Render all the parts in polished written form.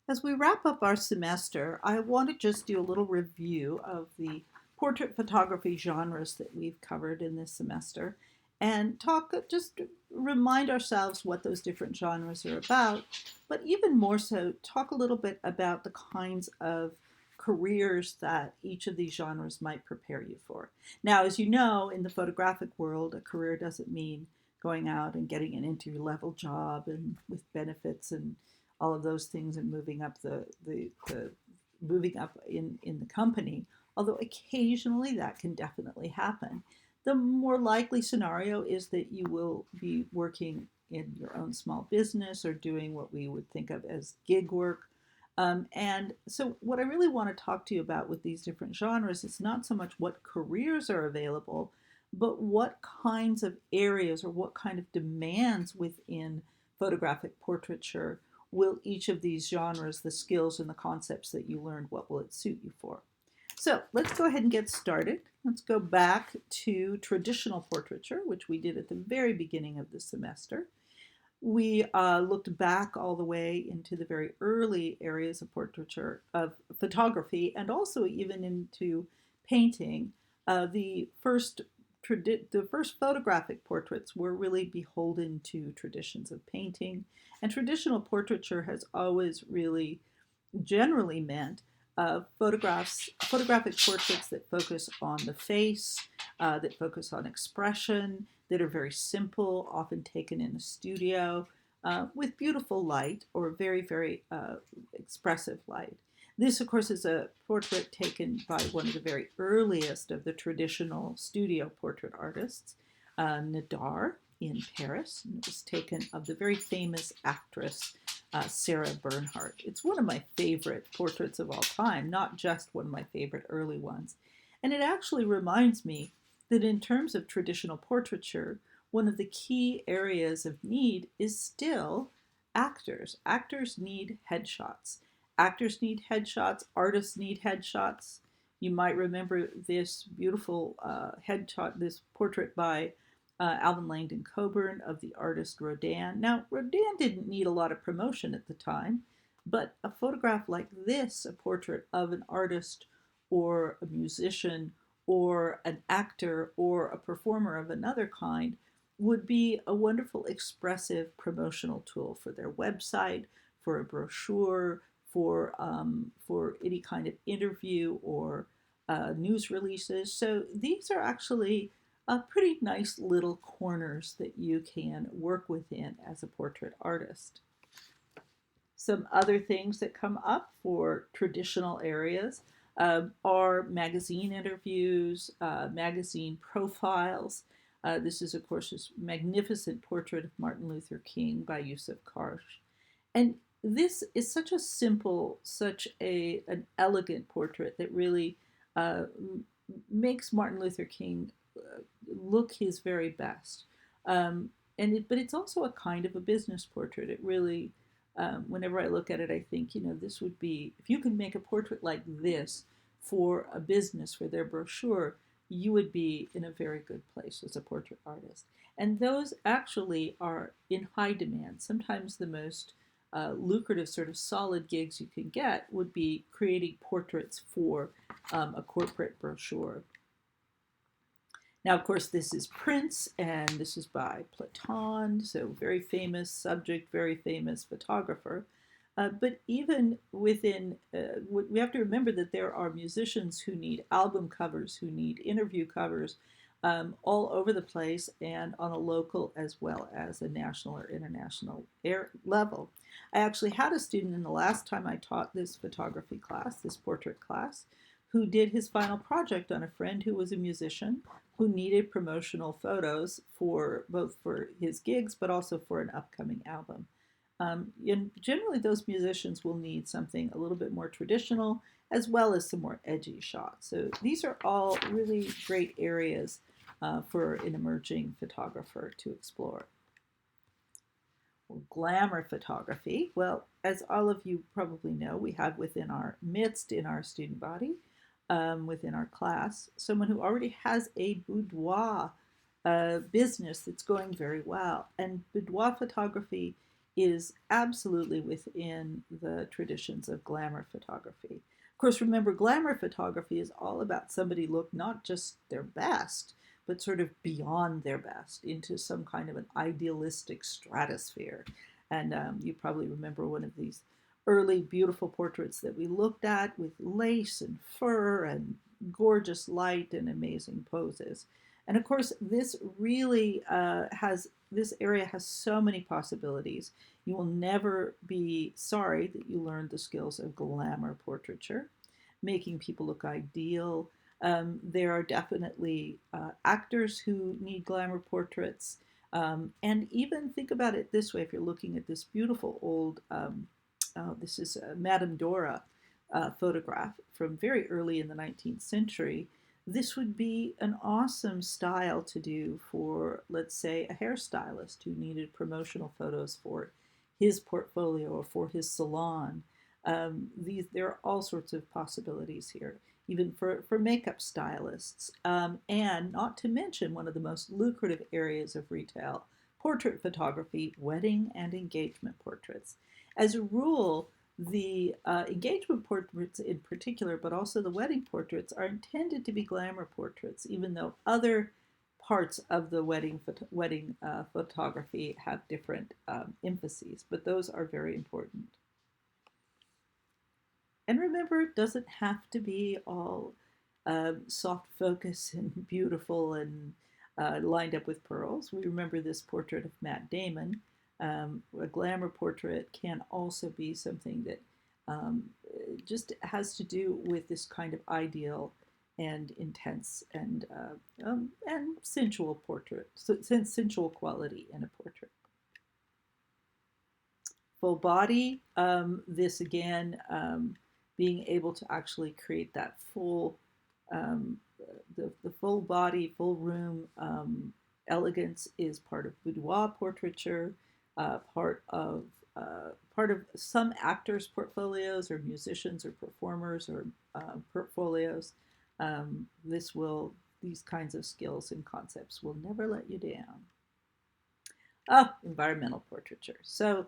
As we wrap up our semester, I want to just do a little review of the portrait photography genres that we've covered in this semester and just remind ourselves what those different genres are about, but even more so, talk a little bit about the kinds of careers that each of these genres might prepare you for. Now, as you know, in the photographic world, a career doesn't mean going out and getting an entry level job and with benefits and all of those things and moving up the moving up in the company, although occasionally that can definitely happen. The more likely scenario is that you will be working in your own small business or doing what we would think of as gig work. And so, what I really want to talk to you about with these different genres is not so much what careers are available, but what kinds of areas or what kind of demands within photographic portraiture will each of these genres, the skills and the concepts that you learned, what will it suit you for? So let's go ahead and get started. Let's go back to traditional portraiture, which we did at the very beginning of the semester. We looked back all the way into the very early areas of portraiture, of photography, and also even into painting. The first the first photographic portraits were really beholden to traditions of painting, and traditional portraiture has always really generally meant photographic portraits that focus on the face, that focus on expression, that are very simple, often taken in a studio with beautiful light or very, very expressive light. This, of course, is a portrait taken by one of the very earliest of the traditional studio portrait artists, Nadar, in Paris. And it was taken of the very famous actress Sarah Bernhardt. It's one of my favorite portraits of all time, not just one of my favorite early ones. And it actually reminds me that in terms of traditional portraiture, one of the key areas of need is still actors. Actors need headshots. Actors need headshots. Artists need headshots. You might remember this beautiful headshot, this portrait by Alvin Langdon Coburn of the artist Rodin. Now, Rodin didn't need a lot of promotion at the time, but a photograph like this, a portrait of an artist or a musician or an actor or a performer of another kind, would be a wonderful expressive promotional tool for their website, for a brochure, for any kind of interview or news releases. So these are actually pretty nice little corners that you can work within as a portrait artist. Some other things that come up for traditional areas are magazine interviews, magazine profiles. This is, of course, this magnificent portrait of Martin Luther King by Yusuf Karsh. And this is such a simple, an elegant portrait that really uh, makes Martin Luther King look his very best. But it's also a kind of a business portrait. It really, whenever I look at it, I think, this would be, if you could make a portrait like this for a business, for their brochure, you would be in a very good place as a portrait artist. And those actually are in high demand. Sometimes the most lucrative sort of solid gigs you can get would be creating portraits for a corporate brochure. Now, of course, this is Prince, and this is by Platon, so very famous subject, very famous photographer. But even within, we have to remember that there are musicians who need album covers, who need interview covers, all over the place and on a local as well as a national or international level. I actually had a student in the last time I taught this photography class, this portrait class, who did his final project on a friend who was a musician who needed promotional photos for both for his gigs but also for an upcoming album. And generally, those musicians will need something a little bit more traditional as well as some more edgy shots. So these are all really great areas for an emerging photographer to explore. Glamour photography. Well, as all of you probably know, we have within our midst in our student body, within our class, someone who already has a boudoir business that's going very well. And boudoir photography is absolutely within the traditions of glamour photography. Of course, remember, glamour photography is all about somebody look not just their best, but sort of beyond their best into some kind of an idealistic stratosphere. And you probably remember one of these early beautiful portraits that we looked at with lace and fur and gorgeous light and amazing poses. And of course, this really this area has so many possibilities. You will never be sorry that you learned the skills of glamour portraiture, making people look ideal. There are definitely actors who need glamour portraits. And even think about it this way, if you're looking at this beautiful old, this is Madame Dora photograph from very early in the 19th century. This would be an awesome style to do for, let's say, a hairstylist who needed promotional photos for his portfolio or for his salon. There are all sorts of possibilities here, even for makeup stylists. And not to mention one of the most lucrative areas of retail, portrait photography, wedding and engagement portraits. As a rule, the engagement portraits in particular, but also the wedding portraits, are intended to be glamour portraits, even though other parts of the wedding photography have different emphases, but those are very important. And remember, it doesn't have to be all soft focus and beautiful and lined up with pearls. We remember this portrait of Matt Damon. A glamour portrait can also be something that just has to do with this kind of ideal and intense and sensual portrait, sensual quality in a portrait. Full body, this again, being able to actually create that full, the full body, full room elegance is part of boudoir portraiture, part of some actors' portfolios or musicians or performers or portfolios. These kinds of skills and concepts will never let you down. Environmental portraiture. So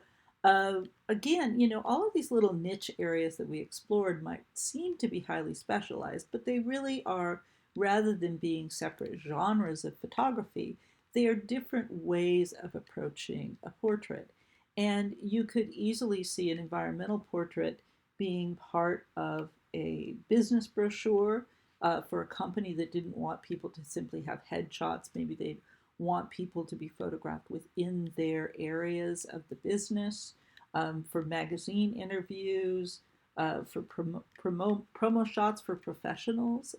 again, all of these little niche areas that we explored might seem to be highly specialized, but they really are, rather than being separate genres of photography, they are different ways of approaching a portrait. And you could easily see an environmental portrait being part of a business brochure for a company that didn't want people to simply have headshots. Maybe they'd want people to be photographed within their areas of the business, for magazine interviews, for promo shots for professionals.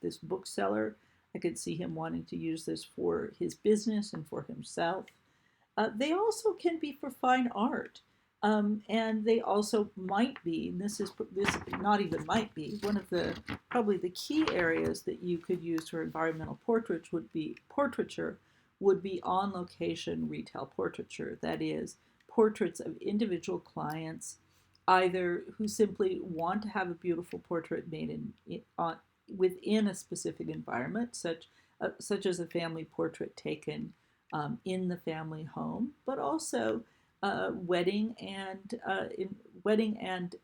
This bookseller, I could see him wanting to use this for his business and for himself. They also can be for fine art. And they also might be, and this not even might be, one of the probably the key areas that you could use for environmental portraiture would be on location retail portraiture. That is, portraits of individual clients, either who simply want to have a beautiful portrait made within a specific environment, such as a family portrait taken in the family home, but also wedding and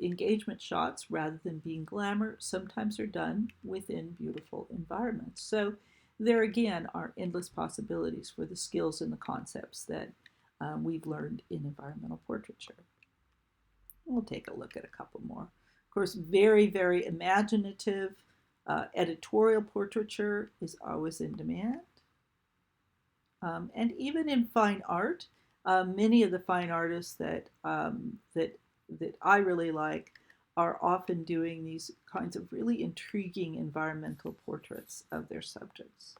engagement shots, rather than being glamour, sometimes are done within beautiful environments. So there again are endless possibilities for the skills and the concepts that we've learned in environmental portraiture. We'll take a look at a couple more. Of course, very, very imaginative editorial portraiture is always in demand. And even in fine art, many of the fine artists that I really like are often doing these kinds of really intriguing environmental portraits of their subjects.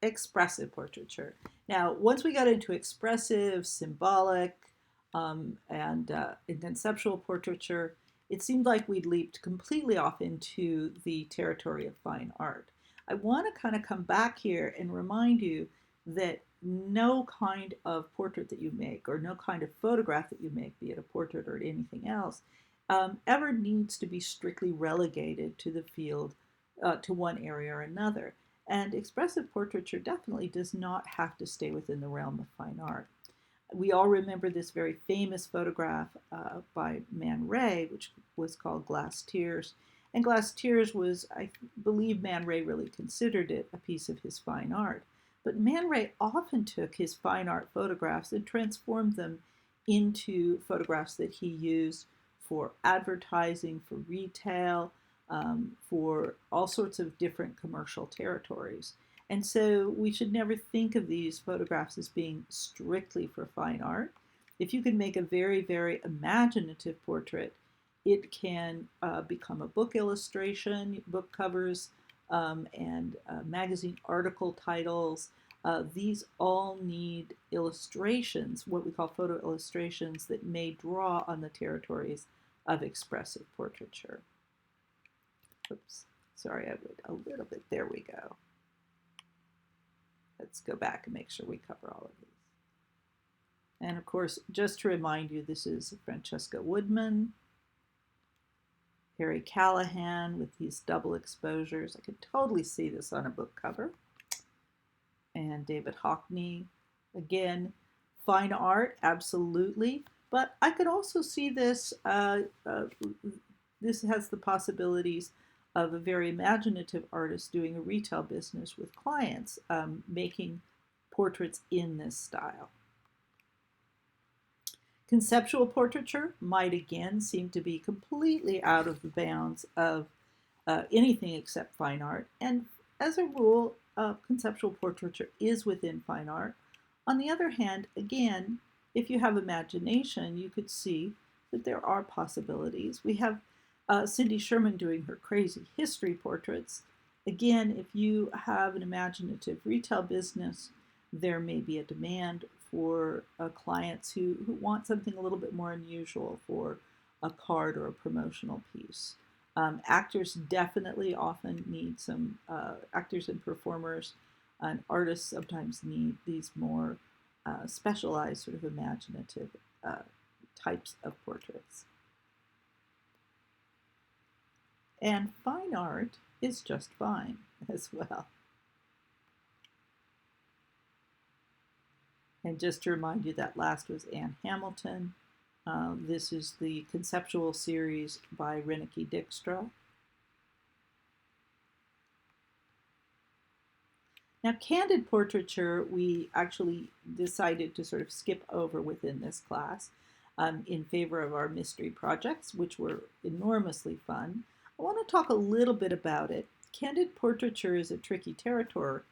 Expressive portraiture. Now, once we got into expressive, symbolic, and conceptual portraiture, it seemed like we'd leaped completely off into the territory of fine art. I want to kind of come back here and remind you that no kind of portrait that you make, or no kind of photograph that you make, be it a portrait or anything else, ever needs to be strictly relegated to the field, to one area or another. And expressive portraiture definitely does not have to stay within the realm of fine art. We all remember this very famous photograph by Man Ray, which was called Glass Tears. And Glass Tears was, I believe Man Ray really considered it a piece of his fine art. But Man Ray often took his fine art photographs and transformed them into photographs that he used for advertising, for retail, for all sorts of different commercial territories. And so we should never think of these photographs as being strictly for fine art. If you can make a very, very imaginative portrait, it can become a book illustration, book covers, and magazine article titles. These all need illustrations, what we call photo illustrations, that may draw on the territories of expressive portraiture. Oops, sorry, I went a little bit. There we go. Let's go back and make sure we cover all of these. And of course, just to remind you, this is Francesca Woodman, Harry Callahan with these double exposures. I could totally see this on a book cover. And David Hockney, again, fine art, absolutely. But I could also see this, this has the possibilities of a very imaginative artist doing a retail business with clients, making portraits in this style. Conceptual portraiture might again seem to be completely out of the bounds of anything except fine art. And as a rule, conceptual portraiture is within fine art. On the other hand, again, if you have imagination, you could see that there are possibilities. We have Cindy Sherman doing her crazy history portraits. Again, if you have an imaginative retail business, there may be a demand for clients who want something a little bit more unusual for a card or a promotional piece. Actors definitely often need some, actors and performers and artists sometimes need these more specialized sort of imaginative types of portraits. And fine art is just fine as well. And just to remind you, that last was Anne Hamilton. This is the conceptual series by Renicky Dijkstra. Now, candid portraiture, we actually decided to sort of skip over within this class in favor of our mystery projects, which were enormously fun. I want to talk a little bit about it. Candid portraiture is a tricky territory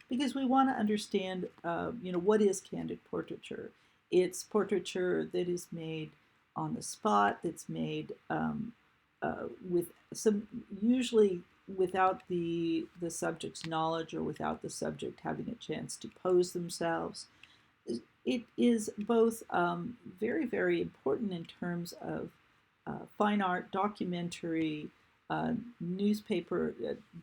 because we want to understand, what is candid portraiture? It's portraiture that is made on the spot, that's made with some, usually without the subject's knowledge or without the subject having a chance to pose themselves. It is both very, very important in terms of fine art, documentary, newspaper,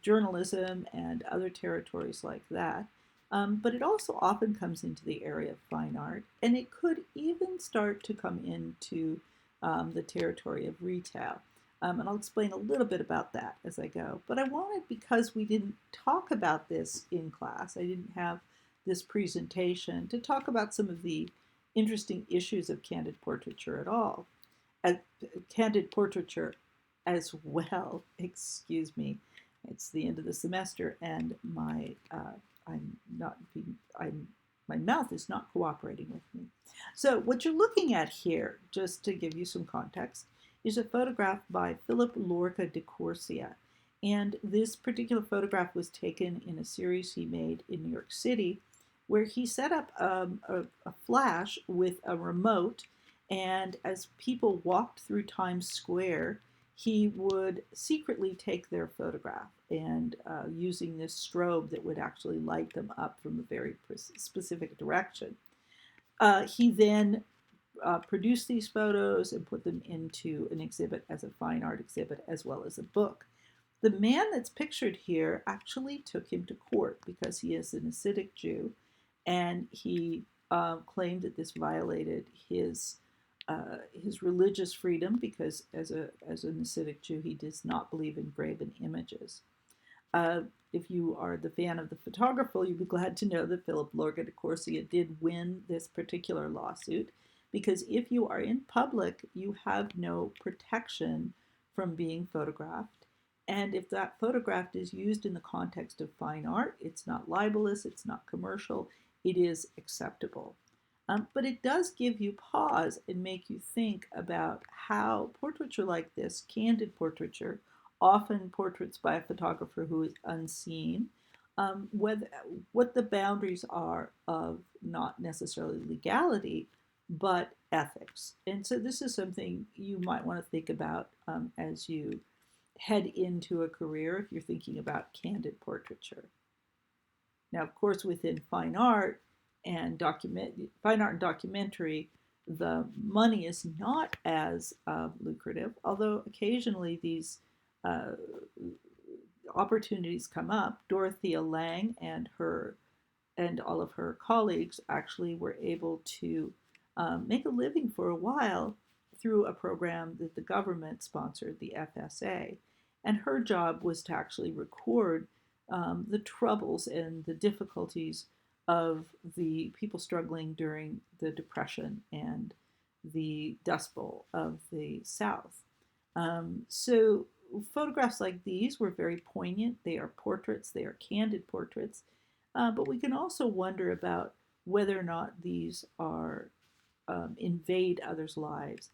journalism, and other territories like that. But it also often comes into the area of fine art, and it could even start to come into the territory of retail. And I'll explain a little bit about that as I go. But I wanted, because we didn't talk about this in class, I didn't have this presentation, to talk about some of the interesting issues of candid portraiture at all. Candid portraiture as well, excuse me, it's the end of the semester and my mouth is not cooperating with me. So what you're looking at here, just to give you some context, is a photograph by Philip Lorca de Corsia. And this particular photograph was taken in a series he made in New York City, where he set up a flash with a remote, and as people walked through Times Square, he would secretly take their photograph, and using this strobe that would actually light them up from a very specific direction. He then produced these photos and put them into an exhibit as a fine art exhibit as well as a book. The man that's pictured here actually took him to court because he is an Hasidic Jew, and he claimed that this violated his religious freedom because as an Hasidic Jew he does not believe in graven images. If you are the fan of the photographer, you'll be glad to know that Philip Lorga de Corsia did win this particular lawsuit, because if you are in public, you have no protection from being photographed. And if that photograph is used in the context of fine art, it's not libelous, it's not commercial, it is acceptable. But it does give you pause and make you think about how portraiture like this, candid portraiture, often portraits by a photographer who is unseen, what the boundaries are of not necessarily legality, but ethics. And so this is something you might want to think about as you head into a career if you're thinking about candid portraiture. Now, of course, within fine art and documentary, the money is not as lucrative, although occasionally these uh, opportunities come up. Dorothea Lange and all of her colleagues actually were able to make a living for a while through a program that the government sponsored, the FSA. And her job was to actually record the troubles and the difficulties of the people struggling during the Depression and the Dust Bowl of the South. So photographs like these were very poignant. They are portraits, they are candid portraits, but we can also wonder about whether or not these are invade others' lives.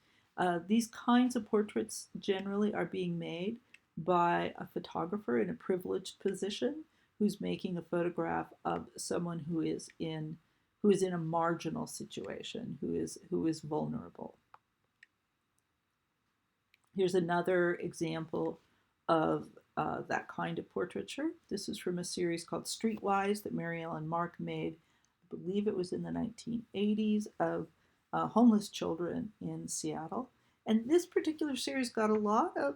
These kinds of portraits generally are being made by a photographer in a privileged position who's making a photograph of someone who is in a marginal situation, who is vulnerable. Here's another example of that kind of portraiture. This is from a series called Streetwise that Mary Ellen Mark made, I believe it was in the 1980s, of homeless children in Seattle. And this particular series got a little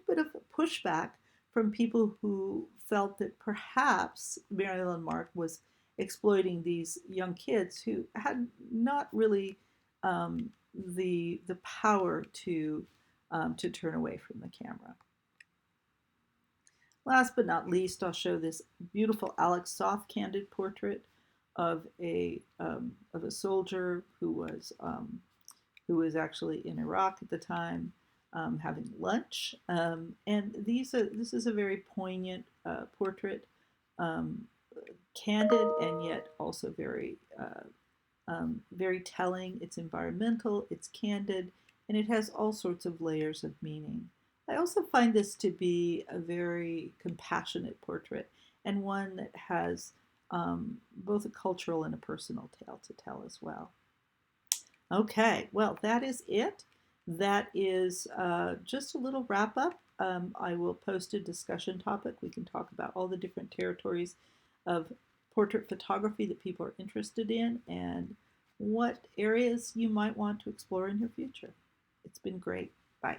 bit of pushback from people who felt that perhaps Mary Ellen Mark was exploiting these young kids who had not really the power to turn away from the camera. Last but not least, I'll show this beautiful Alex Soth candid portrait of a soldier who was actually in Iraq at the time, having lunch. And this is a very poignant portrait, candid and yet also very telling. It's environmental, it's candid, and it has all sorts of layers of meaning. I also find this to be a very compassionate portrait, and one that has both a cultural and a personal tale to tell as well. Okay, well, that is it. That is just a little wrap up. I will post a discussion topic. We can talk about all the different territories of portrait photography that people are interested in and what areas you might want to explore in your future. It's been great. Bye.